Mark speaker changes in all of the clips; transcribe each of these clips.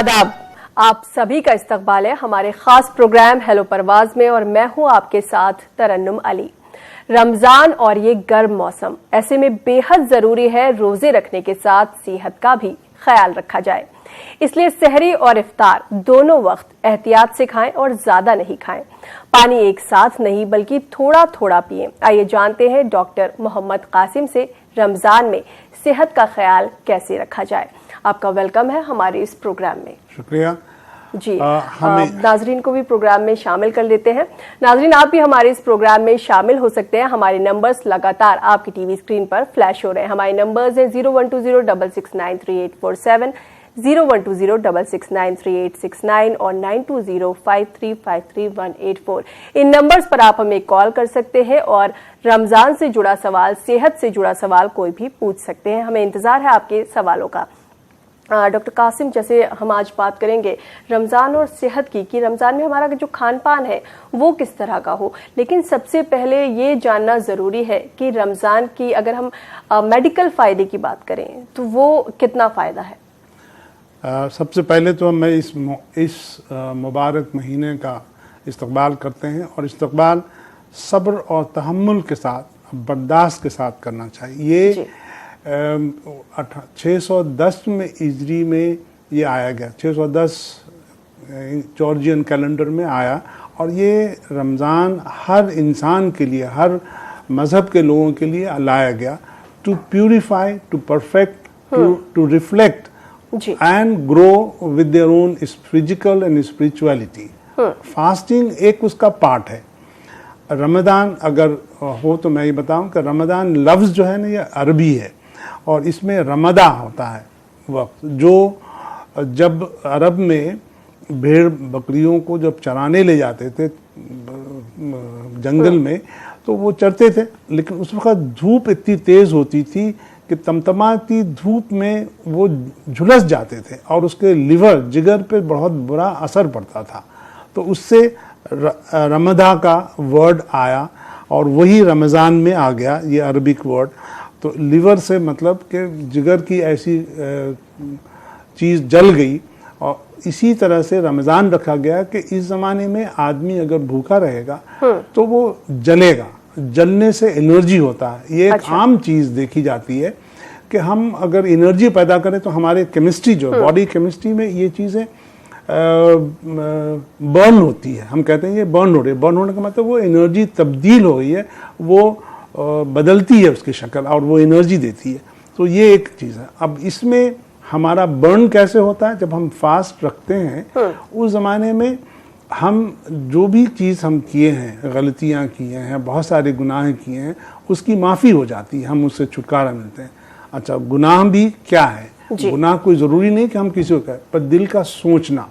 Speaker 1: आदाब, आप सभी का इस्तकबाल है हमारे खास प्रोग्राम हेलो परवाज में और मैं हूं आपके साथ तरन्नुम अली। रमजान और ये गर्म मौसम, ऐसे में बेहद जरूरी है रोजे रखने के साथ सेहत का भी ख्याल रखा जाए। इसलिए सहरी और इफ्तार दोनों वक्त एहतियात से खाएं और ज्यादा नहीं खाएं। पानी एक साथ नहीं बल्कि थोड़ा थोड़ा पिएं। आइए जानते हैं डॉक्टर मोहम्मद कासिम से रमजान में सेहत का ख्याल कैसे रखा जाए। आपका वेलकम है हमारे इस प्रोग्राम में।
Speaker 2: शुक्रिया
Speaker 1: जी। नाजरीन को भी प्रोग्राम में शामिल कर लेते हैं। नाजरीन, आप भी हमारे इस प्रोग्राम में शामिल हो सकते हैं। हमारे नंबर्स लगातार आपकी टीवी स्क्रीन पर फ्लैश हो रहे हैं। हमारे नंबर्स हैं 012066934847, 012066934869 और 9205353184। इन नंबर्स पर आप हमें कॉल कर सकते हैं और रमजान से जुड़ा सवाल, सेहत से जुड़ा सवाल कोई भी पूछ सकते हैं। हमें इंतजार है आपके सवालों का। डॉक्टर कासिम, जैसे हम आज बात करेंगे रमज़ान और सेहत की, कि रमज़ान में हमारा जो खान पान है वो किस तरह का हो, लेकिन सबसे पहले ये जानना ज़रूरी है कि रमज़ान की अगर हम मेडिकल फ़ायदे की बात करें तो वो कितना फ़ायदा है।
Speaker 2: सबसे पहले तो मैं इस मुबारक महीने का इस्तकबाल करते हैं और इस्तकबाल सब्र और तहम्मुल के साथ, बर्दाश्त के साथ करना चाहिए। ये 610 में इजरी में ये आया गया, 610 जॉर्जियन कैलेंडर में आया और ये रमज़ान हर इंसान के लिए, हर मज़हब के लोगों के लिए लाया गया, to purify, to perfect, to reflect and grow with their own physical and spirituality. Fasting एक उसका पार्ट है। रमज़ान अगर हो तो मैं ये बताऊं कि रमज़ान लफ्ज़ जो है ना, ये अरबी है और इसमें रमदा होता है वक्त, जो जब अरब में भेड़ बकरियों को जब चराने ले जाते थे जंगल में, तो वो चरते थे, लेकिन उस वक्त धूप इतनी तेज़ होती थी कि तमतमाती धूप में वो झुलस जाते थे और उसके लिवर, जिगर पे बहुत बुरा असर पड़ता था। तो उससे रमदा का वर्ड आया और वही रमज़ान में आ गया, ये अरबिक वर्ड। तो लिवर से मतलब कि जिगर की ऐसी चीज़ जल गई और इसी तरह से रमज़ान रखा गया कि इस ज़माने में आदमी अगर भूखा रहेगा तो वो जलेगा, जलने से एनर्जी होता है। ये एक आम चीज़ देखी जाती है कि हम अगर एनर्जी पैदा करें तो हमारे केमिस्ट्री, जो बॉडी केमिस्ट्री में ये चीज़ें बर्न होती है। हम कहते हैं ये बर्न हो रही है। बर्न होने का मतलब वो एनर्जी तब्दील हो गई है, वो बदलती है उसकी शक्ल और वो एनर्जी देती है। तो ये एक चीज़ है। अब इसमें हमारा बर्न कैसे होता है, जब हम फास्ट रखते हैं उस ज़माने में हम जो भी चीज़ हम किए हैं, गलतियाँ किए हैं, बहुत सारे गुनाह किए हैं, उसकी माफ़ी हो जाती है, हम उससे छुटकारा मिलते हैं। अच्छा, गुनाह भी क्या है? गुनाह कोई ज़रूरी नहीं कि हम किसी को कहें, पर दिल का सोचना,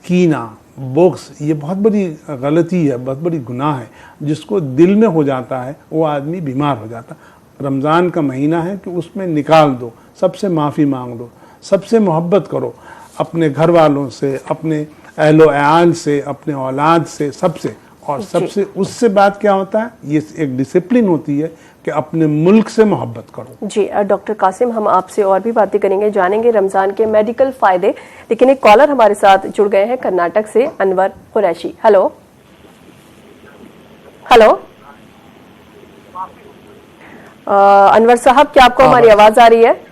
Speaker 2: कीना, बोक्स, ये बहुत बड़ी गलती है, बहुत बड़ी गुनाह है। जिसको दिल में हो जाता है वो आदमी बीमार हो जाता है। रमज़ान का महीना है कि उसमें निकाल दो, सबसे माफ़ी मांग दो, सबसे मोहब्बत करो, अपने घर वालों से, अपने अहलो अयाल से, अपने औलाद से, सबसे। और सबसे उससे बात क्या होता है, ये एक डिसिप्लिन होती है कि अपने मुल्क से मोहब्बत करो।
Speaker 1: जी डॉक्टर कासिम, हम आपसे और भी बातें करेंगे, जानेंगे रमजान के मेडिकल फायदे, लेकिन एक कॉलर हमारे साथ जुड़ गए हैं कर्नाटक से, अनवर कुरैशी। हेलो हेलो अनवर साहब, क्या आपको हमारी आवाज आ रही है?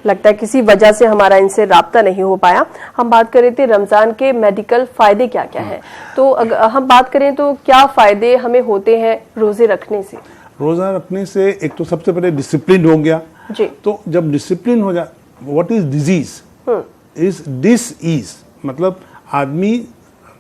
Speaker 1: लगता है किसी वजह से हमारा इनसे राब्ता नहीं हो पाया। हम बात कर रहे थे रमजान के मेडिकल फायदे क्या क्या हैं, तो हम बात करें तो क्या फायदे हमें होते हैं रोजे रखने से?
Speaker 2: रोजा रखने से एक तो सबसे पहले डिसिप्लिन हो गया
Speaker 1: जी।
Speaker 2: तो जब डिसिप्लिन हो जाए, व्हाट इज डिजीज इज डिसईज, मतलब आदमी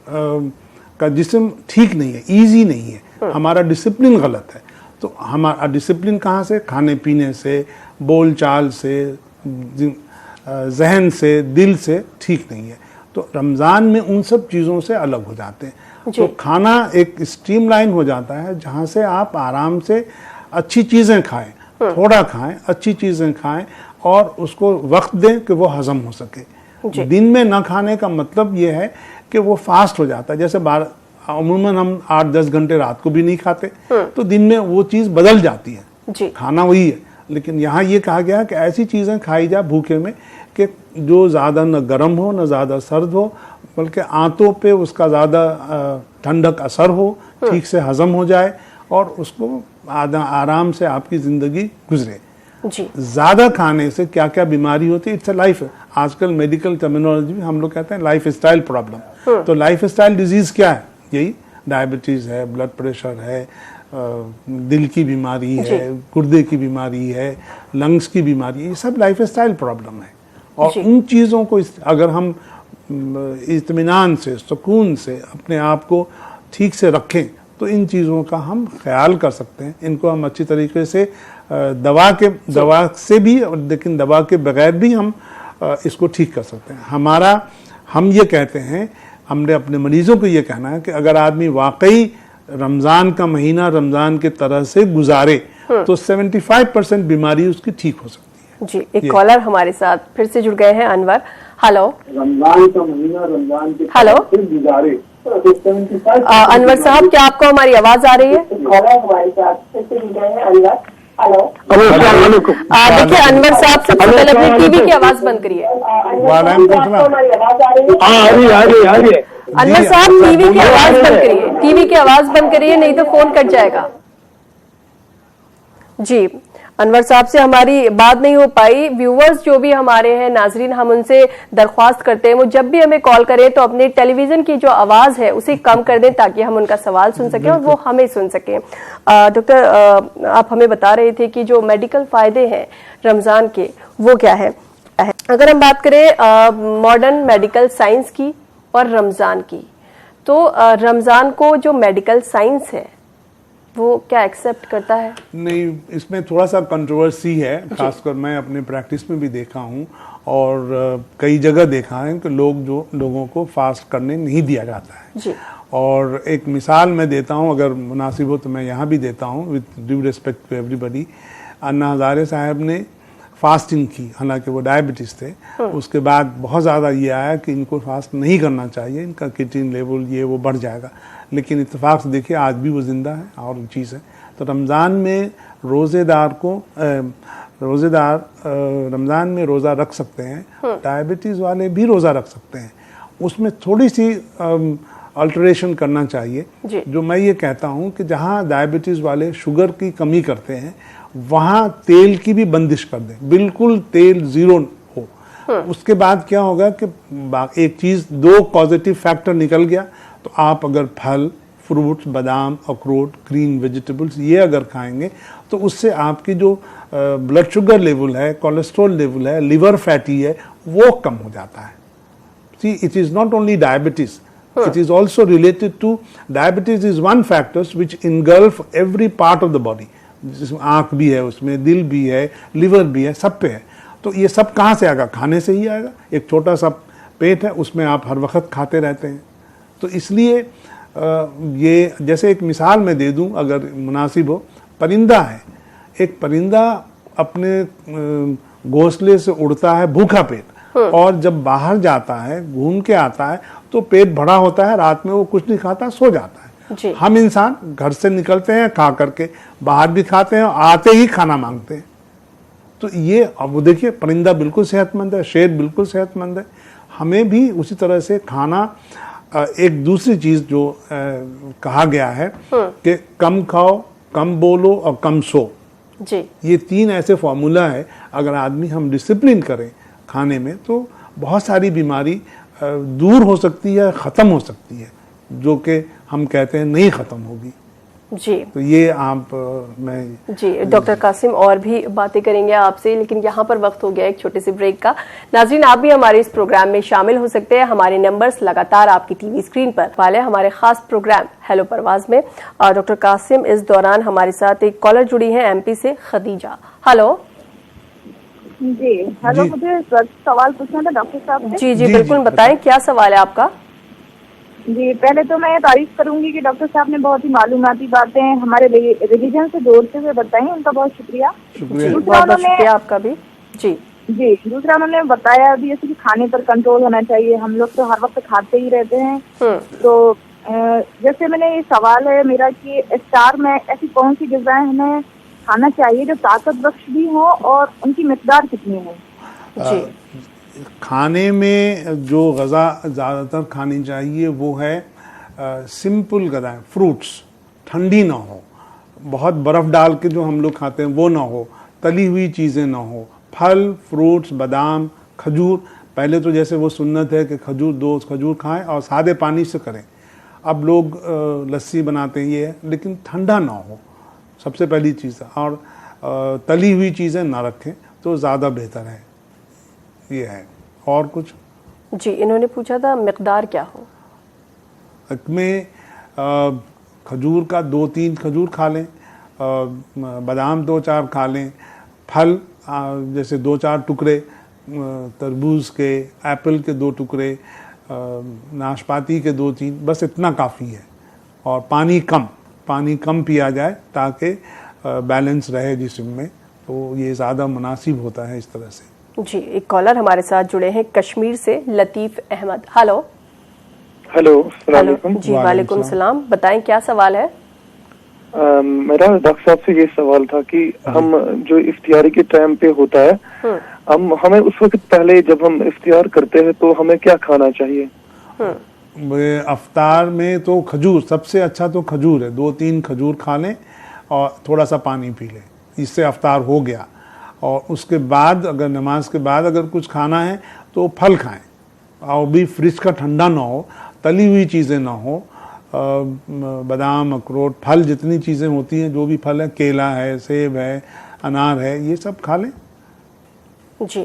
Speaker 2: का जिस्म ठीक नहीं है, ईजी नहीं है, हमारा डिसिप्लिन गलत है। तो हमारा डिसिप्लिन कहाँ से? खाने पीने से, बोल चाल से, जहन से, दिल से ठीक नहीं है। तो रमज़ान में उन सब चीज़ों से अलग हो जाते हैं। तो खाना एक स्ट्रीमलाइन हो जाता है जहाँ से आप आराम से अच्छी चीज़ें खाएं, थोड़ा खाएं, अच्छी चीज़ें खाएं और उसको वक्त दें कि वो हजम हो सके। दिन में न खाने का मतलब ये है कि वो फास्ट हो जाता है। जैसे अमूमन हम 8-10 घंटे रात को भी नहीं खाते, तो दिन में वो चीज़ बदल जाती है। खाना वही है, लेकिन यहाँ ये कहा गया कि ऐसी चीज़ें खाई जा भूखे में कि जो ज़्यादा न गर्म हो न ज़्यादा सर्द हो, बल्कि आंतों पे उसका ज़्यादा ठंडक असर हो, ठीक से हजम हो जाए और उसको आराम से आपकी ज़िंदगी गुजरे।
Speaker 1: जी।
Speaker 2: ज़्यादा खाने से क्या क्या बीमारी होती है, इट्स अ लाइफ, आजकल मेडिकल टर्मिनोलॉजी में हम लोग कहते हैं लाइफ स्टाइल प्रॉब्लम। तो लाइफ स्टाइल डिजीज़ क्या है? यही डायबिटीज़ है, ब्लड प्रेशर है, दिल की बीमारी है, गुर्दे की बीमारी है, लंग्स की बीमारी है, ये सब लाइफ स्टाइल प्रॉब्लम है। और उन चीज़ों को अगर हम इत्मीनान से, सुकून से अपने आप को ठीक से रखें तो इन चीज़ों का हम ख्याल कर सकते हैं। इनको हम अच्छी तरीके से दवा से भी, लेकिन दवा के बगैर भी हम इसको ठीक कर सकते हैं। हम ये कहते हैं, हमने अपने मरीजों को ये कहना है कि अगर आदमी वाकई रमज़ान का महीना रमज़ान के तरह से गुजारे तो 75% बीमारी उसकी ठीक हो सकती है।
Speaker 1: जी, एक कॉलर हमारे साथ फिर से जुड़ गए हैं, अनवर। हेलो।
Speaker 3: रमज़ान का महीना रमज़ान के
Speaker 1: हेलो
Speaker 3: गुजारे।
Speaker 1: अनवर साहब, क्या आपको हमारी आवाज आ रही है?
Speaker 3: हमारे साथ फिर से जुड़ गए हैं, अनवर। हेलो।
Speaker 1: देखिए अनवर साहब, सबसे पहले अपनी टीवी की आवाज बंद करिए। अनवर साहब, टीवी की आवाज बंद करिए, टीवी की आवाज बंद करिए, नहीं तो फोन कट जाएगा। जी, अनवर साहब से हमारी बात नहीं हो पाई। व्यूवर्स जो भी हमारे हैं, नाजरीन, हम उनसे दरख्वास्त करते हैं वो जब भी हमें कॉल करें तो अपने टेलीविजन की जो आवाज है उसे कम कर दें ताकि हम उनका सवाल सुन सकें और वो हमें सुन सकें। डॉक्टर, आप हमें बता रहे थे कि जो मेडिकल फायदे हैं रमजान के वो क्या है? अगर हम बात करें मॉडर्न मेडिकल साइंस की और रमजान की, तो रमजान को जो मेडिकल साइंस है वो क्या एक्सेप्ट करता है?
Speaker 2: नहीं, इसमें थोड़ा सा कंट्रोवर्सी है, खासकर मैं अपने प्रैक्टिस में भी देखा हूँ और कई जगह देखा है कि लोगों को फास्ट करने नहीं दिया जाता है।
Speaker 1: जी।
Speaker 2: और एक मिसाल मैं देता हूँ, अगर मुनासिब हो तो मैं यहाँ भी देता हूँ, with due respect to everybody. Anna Hazare साहब ने फास्टिंग की, हालांकि वो डायबिटीज़ थे। उसके बाद बहुत ज़्यादा ये आया कि इनको फास्ट नहीं करना चाहिए, इनका क्रिएटिनिन लेवल ये वो बढ़ जाएगा, लेकिन इत्तेफाक से देखिए आज भी वो ज़िंदा है और चीज़ है। तो रमज़ान में रमज़ान में रोज़ा रख सकते हैं, डायबिटीज़ वाले भी रोज़ा रख सकते हैं। उसमें थोड़ी सी अल्टरेशन करना चाहिए। जो मैं ये कहता हूँ कि जहाँ डायबिटीज़ वाले शुगर की कमी करते हैं वहाँ तेल की भी बंदिश कर दें, बिल्कुल तेल ज़ीरो हो। उसके बाद क्या होगा कि एक चीज़, दो पॉजिटिव फैक्टर निकल गया। तो आप अगर फल, फ्रूट्स, बादाम, अखरोट, ग्रीन वेजिटेबल्स ये अगर खाएंगे तो उससे आपकी जो ब्लड शुगर लेवल है, कोलेस्ट्रॉल लेवल है, लिवर फैटी है, वो कम हो जाता है। See, it is not only diabetes, it is also related to diabetes is one factor which engulf every part of the body, जिसमें आँख भी है, उसमें दिल भी है, लिवर भी है, सब पे है। तो ये सब कहाँ से आएगा? खाने से ही आएगा। एक छोटा सा पेट है, उसमें आप हर वक्त खाते रहते हैं। तो इसलिए ये, जैसे एक मिसाल मैं दे दूं अगर मुनासिब हो, परिंदा है, एक परिंदा अपने घोंसले से उड़ता है भूखा पेट, और जब बाहर जाता है, घूम के आता है तो पेट भरा होता है, रात में वो कुछ नहीं खाता, सो जाता है। हम इंसान घर से निकलते हैं खा करके, बाहर भी खाते हैं, आते ही खाना मांगते हैं। तो ये, अब वो देखिए, परिंदा बिल्कुल सेहतमंद है, शेर बिल्कुल सेहतमंद है। हमें भी उसी तरह से खाना, एक दूसरी चीज जो कहा गया है कि कम खाओ, कम बोलो और कम सो।
Speaker 1: जी।
Speaker 2: ये तीन ऐसे फॉर्मूला है, अगर आदमी हम डिसिप्लिन करें खाने में तो बहुत सारी बीमारी दूर हो सकती है, ख़त्म हो सकती है, जो कि हम कहते हैं नहीं ख़त्म होगी।
Speaker 1: जी।
Speaker 2: तो ये आप मैं
Speaker 1: जी डॉक्टर कासिम और भी बातें करेंगे आपसे, लेकिन यहाँ पर वक्त हो गया एक छोटे से ब्रेक का। नाज़रीन, आप भी हमारे इस प्रोग्राम में शामिल हो सकते हैं। हमारे नंबर्स लगातार आपकी टीवी स्क्रीन पर वाले हमारे खास प्रोग्राम हेलो परवाज में। डॉक्टर कासिम, इस दौरान हमारे साथ एक कॉलर जुड़ी है एमपी से, खदीजा। हेलो
Speaker 4: जी। हेलो, मुझे सवाल पूछना था डॉक्टर साहब से।
Speaker 1: जी, बिल्कुल, बताएं क्या सवाल है आपका।
Speaker 4: जी, पहले तो मैं तारीफ करूंगी कि डॉक्टर साहब ने बहुत ही मालूमाती बातें हमारे रिलीजन से जोड़ते हुए बताई, उनका बहुत शुक्रिया।
Speaker 1: दूसरा उन्होंने आपका भी जी
Speaker 4: दूसरा उन्होंने बताया भी जैसे कि खाने पर कंट्रोल होना चाहिए। हम लोग तो हर वक्त खाते ही रहते हैं। तो जैसे मैंने ये सवाल है मेरा कि स्टार में ऐसी कौन सी ग़िज़ाएं हमें खाना चाहिए जो ताकत बख्श भी हो और उनकी मिकदार कितनी हो?
Speaker 1: जी,
Speaker 2: खाने में जो ग़ज़ा ज़्यादातर खानी चाहिए वो है सिंपल ग़ज़ाएँ, फ्रूट्स, ठंडी ना हो, बहुत बर्फ़ डाल के जो हम लोग खाते हैं वो ना हो, तली हुई चीज़ें ना हो, फल, फ्रूट्स, बादाम, खजूर। पहले तो जैसे वो सुन्नत है कि खजूर 2 खजूर खाएं और सादे पानी से करें। अब लोग लस्सी बनाते हैं ये, लेकिन ठंडा ना हो, सबसे पहली चीज़। और तली हुई चीज़ें ना रखें तो ज़्यादा बेहतर है, ये है। और कुछ?
Speaker 1: जी, इन्होंने पूछा था मिकदार क्या हो?
Speaker 2: में खजूर का 2-3 खजूर खा लें, बादाम 2-4 खा लें, फल जैसे 2-4 टुकड़े तरबूज के, एप्पल के 2 टुकड़े, नाशपाती के 2-3, बस इतना काफ़ी है। और पानी कम पिया जाए ताकि बैलेंस रहे जिस्म में, तो ये ज़्यादा मुनासिब होता है इस तरह से।
Speaker 1: जी, एक कॉलर हमारे साथ जुड़े हैं कश्मीर से, लतीफ़ अहमद। हेलो।
Speaker 5: हेलो, अस्सलाम वालेकुम।
Speaker 1: जी, वालेकुम सलाम। बताएं क्या सवाल है?
Speaker 5: मेरा डॉक्टर साहब से ये सवाल था कि हम जो इफ्तियारी के टाइम पे होता है, हमें उस वक्त पहले जब हम इफ्तियार करते हैं तो हमें क्या खाना चाहिए?
Speaker 2: अफ्तार में तो खजूर सबसे अच्छा, तो खजूर है, 2-3 खजूर खा लें और थोड़ा सा पानी पी लें, इससे अफ्तार हो गया। और उसके बाद अगर नमाज के बाद अगर कुछ खाना है तो फल खाएं, और भी फ्रिज का ठंडा ना हो, तली हुई चीज़ें ना हो, बादाम, अखरोट, फल जितनी चीज़ें होती हैं, जो भी फल है, केला है, सेब है, अनार है, ये सब खा लें।
Speaker 1: जी,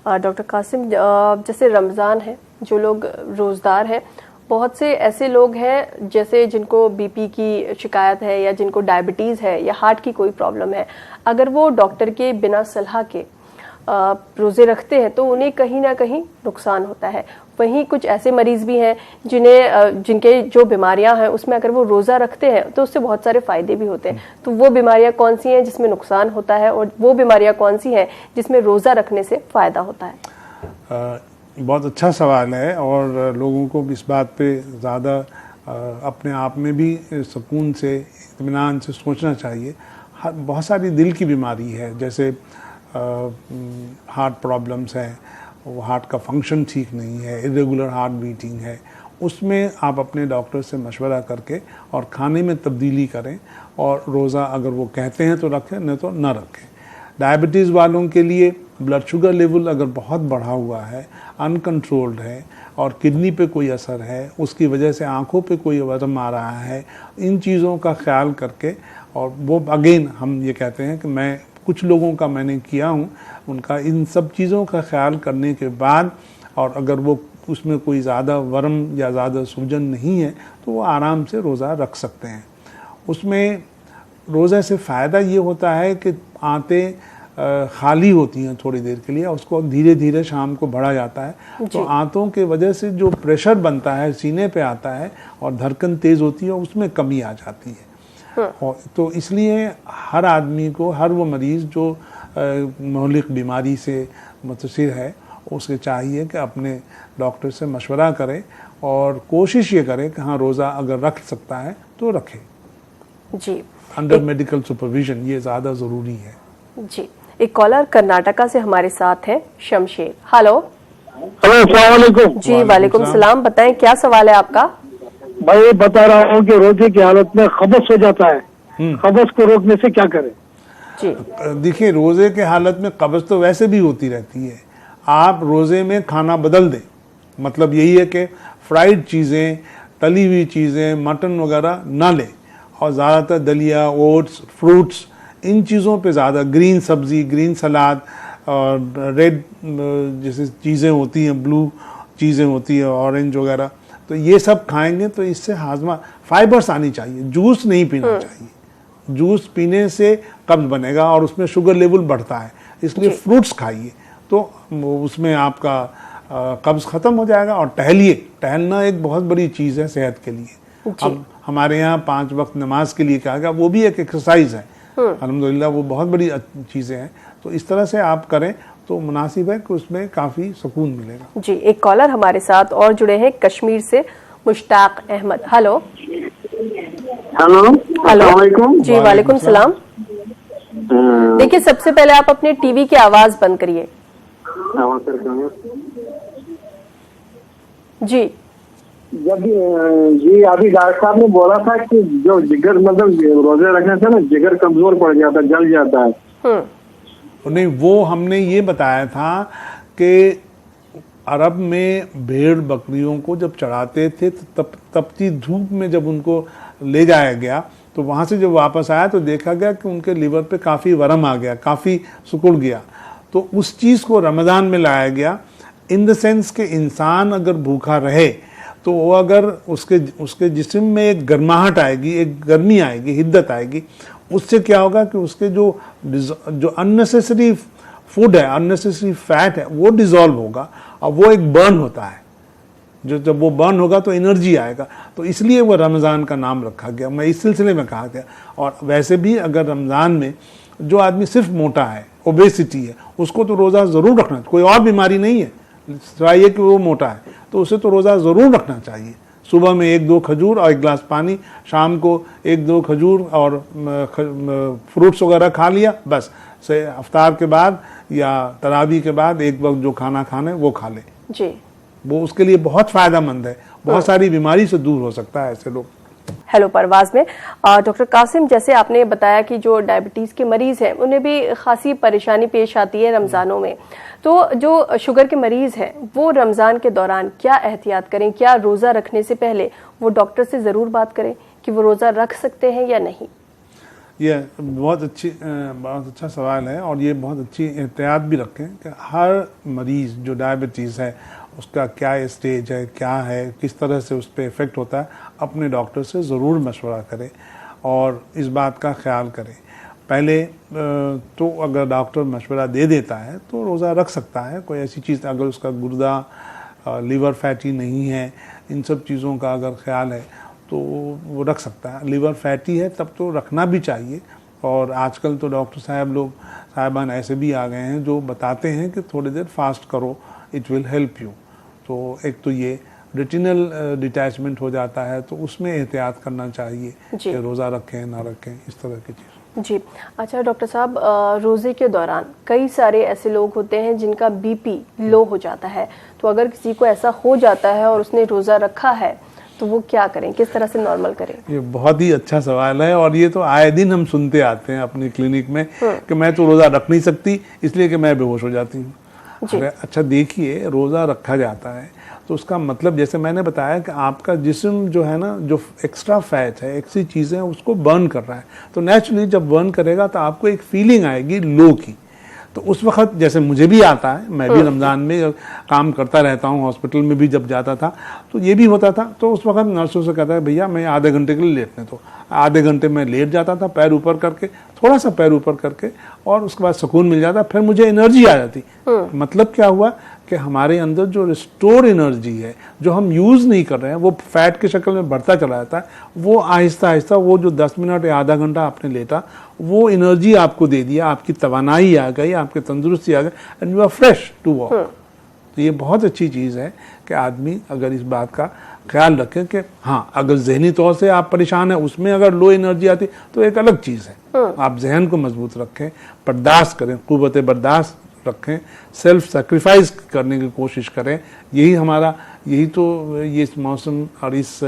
Speaker 1: डॉक्टर कासिम, जैसे रमज़ान है, जो लोग रोज़दार हैं, बहुत से ऐसे लोग हैं जैसे जिनको बीपी की शिकायत है या जिनको डायबिटीज़ है या हार्ट की कोई प्रॉब्लम है, अगर वो डॉक्टर के बिना सलाह के रोज़े रखते हैं तो उन्हें कहीं ना कहीं नुकसान होता है। वहीं कुछ ऐसे मरीज़ भी हैं जिनके जो बीमारियां हैं उसमें अगर वो रोज़ा रखते हैं तो उससे बहुत सारे फ़ायदे भी होते हैं। तो वो बीमारियां कौन सी हैं जिसमें नुकसान होता है और वो बीमारियां कौन सी हैं जिसमें रोज़ा रखने से फ़ायदा होता है?
Speaker 2: बहुत अच्छा सवाल है, और लोगों को इस बात पे ज़्यादा अपने आप में भी सुकून से, इत्मीनान से सोचना चाहिए। बहुत सारी दिल की बीमारी है, जैसे हार्ट प्रॉब्लम्स हैं, वो हार्ट का फंक्शन ठीक नहीं है, इरेगुलर हार्ट बीटिंग है, उसमें आप अपने डॉक्टर से मशवरा करके और खाने में तब्दीली करें, और रोज़ा अगर वो कहते हैं तो रखें, नहीं तो ना रखें। डायबिटीज़ वालों के लिए ब्लड शुगर लेवल अगर बहुत बढ़ा हुआ है, अनकंट्रोल्ड है, और किडनी पे कोई असर है, उसकी वजह से आँखों पे कोई वरम आ रहा है, इन चीज़ों का ख्याल करके, और वो अगेन हम ये कहते हैं कि मैं कुछ लोगों का मैंने किया हूँ, उनका इन सब चीज़ों का ख्याल करने के बाद, और अगर वो उसमें कोई ज़्यादा वरम या ज़्यादा सूजन नहीं है तो वो आराम से रोज़ा रख सकते हैं। उसमें रोज़े से फ़ायदा ये होता है कि आंतें खाली होती हैं थोड़ी देर के लिए, उसको धीरे धीरे शाम को बढ़ा जाता है, तो आंतों के वजह से जो प्रेशर बनता है सीने पे आता है और धड़कन तेज़ होती है, उसमें कमी आ जाती है। और तो इसलिए हर आदमी को, हर वो मरीज़ जो महलिक बीमारी से मुतासिर है, उसे चाहिए कि अपने डॉक्टर से मशवरा करें और कोशिश ये करें कि हाँ, रोज़ा अगर रख सकता है तो रखे
Speaker 1: जी,
Speaker 2: अंडर मेडिकल सुपरविजन, ये ज़्यादा ज़रूरी है।
Speaker 1: जी, एक कॉलर कर्नाटका से हमारे साथ है, शमशेर। हेलो।
Speaker 6: अस्सलाम वालेकुम।
Speaker 1: जी, वालेकुम सलाम। बताएं क्या सवाल है आपका?
Speaker 6: भाई बता रहा हूँ कि रोजे की हालत में खबस हो जाता है, खबस को रोकने से क्या करें?
Speaker 1: जी,
Speaker 2: देखिए, रोज़े के हालत में कब्ज़ तो वैसे भी होती रहती है। आप रोज़े में खाना बदल दें, मतलब यही है कि फ्राइड चीज़ें, तली हुई चीज़ें, मटन वगैरह ना लें, और ज़्यादातर दलिया, ओट्स, फ्रूट्स, इन चीज़ों पे ज़्यादा, ग्रीन सब्ज़ी, ग्रीन सलाद, और रेड जैसे चीज़ें होती हैं, ब्लू चीज़ें होती हैं, ऑरेंज वगैरह, तो ये सब खाएंगे तो इससे हाजमा, फाइबर्स आनी चाहिए। जूस नहीं पीना चाहिए, जूस पीने से कब्ज बनेगा और उसमें शुगर लेवल बढ़ता है, इसलिए फ्रूट्स खाइए तो उसमें आपका कब्ज ख़त्म हो जाएगा। और टहलिए, टहलना एक बहुत बड़ी चीज़ है सेहत के लिए। अब हमारे यहाँ 5 वक्त नमाज के लिए कहा गया, वो भी एक एक्सरसाइज है, अल्हम्दुलिल्लाह, वो बहुत बड़ी चीज़ें हैं। तो इस तरह से आप करें तो मुनासिब है कि उसमें काफ़ी सुकून मिलेगा।
Speaker 1: जी, एक कॉलर हमारे साथ और जुड़े हैं कश्मीर से, Mushtaq Ahmad. Hello.
Speaker 6: Hello,
Speaker 1: hello जी, वालेकुम सलाम। देखिए, सबसे पहले आप अपने टीवी की आवाज बंद करिए। जी
Speaker 6: जब जी अभी डॉक्टर साहब ने बोला था कि जो जिगर मतलब रोजे रखने से ना जिगर कमजोर पड़ जाता है, जल जाता है।
Speaker 2: नहीं, वो हमने ये बताया था कि अरब में भेड़ बकरियों को जब चढ़ाते थे तो तपती धूप में जब उनको ले जाया गया तो वहाँ से जब वापस आया तो देखा गया कि उनके लिवर पे काफ़ी वरम आ गया, काफ़ी सिकुड़ गया। तो उस चीज़ को रमज़ान में लाया गया इन द सेंस कि इंसान अगर भूखा रहे तो वो अगर उसके जिस्म में एक गर्माहट आएगी, एक गर्मी आएगी, हिद्दत आएगी, उससे क्या होगा कि उसके जो अननेसेसरी फूड है, अननेसेसरी फैट है, वो डिजॉल्व होगा और वो एक बर्न होता है। जब वो बर्न होगा तो एनर्जी आएगा, तो इसलिए वो रमज़ान का नाम रखा गया। मैं इस सिलसिले में कहा गया। और वैसे भी अगर रमज़ान में जो आदमी सिर्फ मोटा है, ओबेसिटी है, उसको तो रोज़ा ज़रूर रखना, कोई और बीमारी नहीं है सिवाय ये कि वो मोटा है, तो उसे तो रोज़ा ज़रूर रखना चाहिए। सुबह में 1-2 खजूर और 1 गिलास पानी, शाम को 1-2 खजूर और फ्रूट्स वगैरह खा लिया, बस से अफ्तार के बाद या तरावी के बाद एक वक्त जो खाना खाने वो खा ले
Speaker 1: जी,
Speaker 2: वो उसके लिए बहुत फायदेमंद है, बहुत सारी बीमारी से दूर हो सकता है ऐसे लोग।
Speaker 1: हेलो परवाज में डॉक्टर कासिम, जैसे आपने बताया कि जो डायबिटीज के मरीज हैं उन्हें भी खासी परेशानी पेश आती है रमजानों में, तो जो शुगर के मरीज हैं वो रमजान के दौरान क्या एहतियात करें? क्या रोजा रखने से पहले वो डॉक्टर से जरूर बात करें कि वो रोजा रख सकते हैं या नहीं?
Speaker 2: ये बहुत अच्छा सवाल है और ये बहुत अच्छी एहतियात भी रखें कि हर मरीज़ जो डायबिटीज़ है उसका क्या स्टेज है, क्या है, किस तरह से उस पर इफ़ेक्ट होता है, अपने डॉक्टर से ज़रूर मशवरा करें और इस बात का ख्याल करें। पहले तो अगर डॉक्टर मशवरा दे देता है तो रोज़ा रख सकता है। कोई ऐसी चीज़ अगर उसका गुर्दा लिवर फैटी नहीं है, इन सब चीज़ों का अगर ख्याल है तो वो रख सकता है। लिवर फैटी है तब तो रखना भी चाहिए। और आजकल तो डॉक्टर साहबान ऐसे भी आ गए हैं जो बताते हैं कि थोड़ी देर फास्ट करो, इट विल हेल्प यू। तो एक तो ये रेटिनल डिटैचमेंट हो जाता है तो उसमें एहतियात करना चाहिए कि रोज़ा रखें ना रखें, इस तरह की चीज़।
Speaker 1: जी अच्छा डॉक्टर साहब, रोज़े के दौरान कई सारे ऐसे लोग होते हैं जिनका बीपी लो हो जाता है, तो अगर किसी को ऐसा हो जाता है और उसने रोज़ा रखा है तो वो क्या करें, किस तरह से नॉर्मल करें?
Speaker 2: ये बहुत ही अच्छा सवाल है और ये तो आए दिन हम सुनते आते हैं अपनी क्लिनिक में कि मैं तो रोज़ा रख नहीं सकती इसलिए कि मैं बेहोश हो जाती हूँ। अच्छा देखिए, रोज़ा रखा जाता है तो उसका मतलब जैसे मैंने बताया कि आपका जिस्म जो है ना, जो एक्स्ट्रा फैट है, एक्स्ट्रा चीज़ें उसको बर्न कर रहा है, तो नेचुरली जब बर्न करेगा तो आपको एक फीलिंग आएगी लो की। तो उस वक्त जैसे मुझे भी आता है, मैं भी रमज़ान में काम करता रहता हूँ, हॉस्पिटल में भी जब जाता था तो ये भी होता था। तो उस वक्त नर्सों से कहता है भैया मैं आधे घंटे के लिए लेटने दो। आधे घंटे में लेट जाता था पैर ऊपर करके, थोड़ा सा पैर ऊपर करके, और उसके बाद सुकून मिल जाता, फिर मुझे एनर्जी आ जाती। मतलब क्या हुआ कि हमारे अंदर जो रिस्टोर एनर्जी है जो हम यूज़ नहीं कर रहे हैं वो फैट की शक्ल में बढ़ता चला जाता है, वो आहिस्ता आहिस्ता वो जो 10 मिनट या आधा घंटा आपने लेटा वो एनर्जी आपको दे दिया, आपकी तवानाई आ गई, आपकी तंदुरुस्ती आ गई and you are fresh to walk. तो ये बहुत अच्छी चीज़ है कि आदमी अगर इस बात का ख्याल रखें कि हाँ, अगर जहनी तौर से आप परेशान हैं, उसमें अगर लो एनर्जी आती तो एक अलग चीज़ है। आप जहन को मजबूत रखें, बर्दाश्त करें, कुव्वत बर्दाश्त रखें, सेल्फ सेक्रीफाइस करने की कोशिश करें। यही तो ये इस मौसम और इस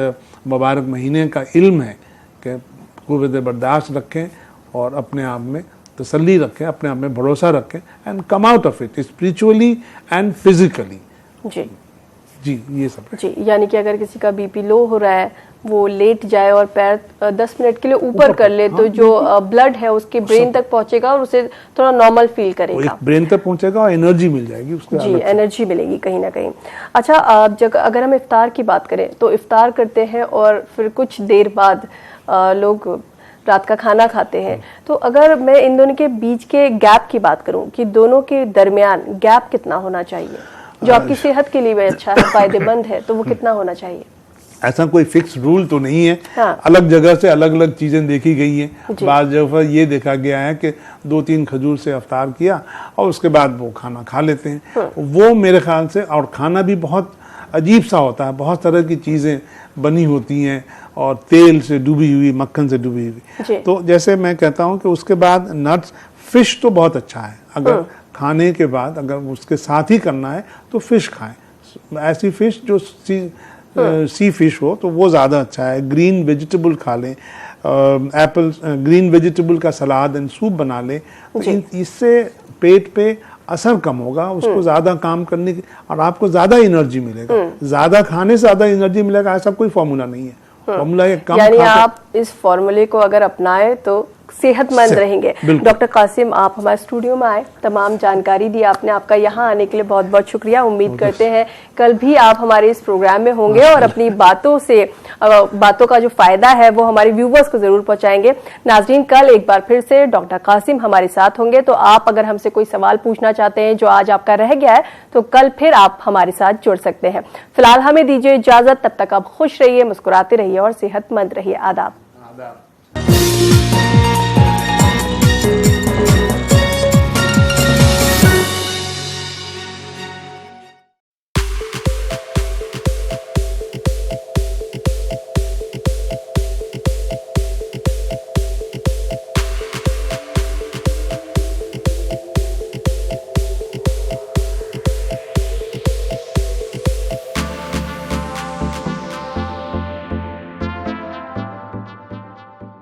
Speaker 2: मुबारक महीने का इल्म है कि कुव्वत बर्दाश्त रखें और अपने आप में तसल्ली रखें, अपने आप में भरोसा रखें and come out of it spiritually and physically. जी ये सब है।
Speaker 1: जी, यानी कि अगर किसी का बीपी लो हो रहा है वो लेट जाए और पैर 10 मिनट के लिए ऊपर कर ले, तो जो ब्लड है उसके ब्रेन तक पहुंचेगा और उसे थोड़ा नॉर्मल फील करेगा,
Speaker 2: ब्रेन तक पहुंचेगा और एनर्जी मिल जाएगी उसको।
Speaker 1: जी, एनर्जी मिलेगी कहीं ना कहीं। अच्छा, अगर हम इफ्तार की बात करें तो इफ्तार करते हैं और फिर कुछ देर बाद लोग रात का खाना खाते हैं, तो अगर मैं इन दोनों के बीच के गैप की बात करूं कि दोनों के दरमियान गैप कितना होना चाहिए जो आपकी सेहत के लिए भी अच्छा है, फायदेमंद है, तो वो कितना होना चाहिए?
Speaker 2: ऐसा कोई फिक्स रूल तो नहीं है।
Speaker 1: हाँ।
Speaker 2: अलग जगह से अलग अलग चीजें देखी गई हैं। बाज़ जगह ये देखा गया है कि 2-3 खजूर से अफ्तार किया और उसके बाद वो खाना खा लेते हैं। वो मेरे ख्याल से, और खाना भी बहुत अजीब सा होता है, बहुत तरह की चीज़ें बनी होती हैं और तेल से डूबी हुई, मक्खन से डूबी हुई। तो जैसे मैं कहता हूँ कि उसके बाद नट्स फिश तो बहुत अच्छा है, अगर खाने के बाद अगर उसके साथ ही करना है तो फिश खाएं, ऐसी फिश जो सी फिश हो तो वो ज़्यादा अच्छा है। ग्रीन वेजिटेबल खा लें, एप्पल ग्रीन वेजिटेबल का सलाद एंड सूप बना लें, तो इससे पेट पे असर कम होगा, उसको ज़्यादा काम करने की और आपको ज़्यादा एनर्जी मिलेगा। ज़्यादा खाने से ज़्यादा एनर्जी मिलेगा ऐसा कोई फॉर्मूला नहीं है। फॉर्मूला है कम,
Speaker 1: यानी आप इस फॉर्मूले को अगर अपनाएं तो सेहतमंद रहेंगे। डॉक्टर कासिम, आप हमारे स्टूडियो में आए, तमाम जानकारी दी आपने, आपका यहाँ आने के लिए बहुत बहुत शुक्रिया। उम्मीद करते हैं कल भी आप हमारे इस प्रोग्राम में होंगे और अपनी बातों का जो फायदा है वो हमारे व्यूवर्स को जरूर पहुंचाएंगे। नाजरीन, कल एक बार फिर से डॉक्टर कासिम हमारे साथ होंगे, तो आप अगर हमसे कोई सवाल पूछना चाहते हैं जो आज आपका रह गया है तो कल फिर आप हमारे साथ जुड़ सकते हैं। फिलहाल हमें दीजिए इजाजत, तब तक आप खुश रहिए, मुस्कुराते रहिए और सेहतमंद रहिए। आदाब।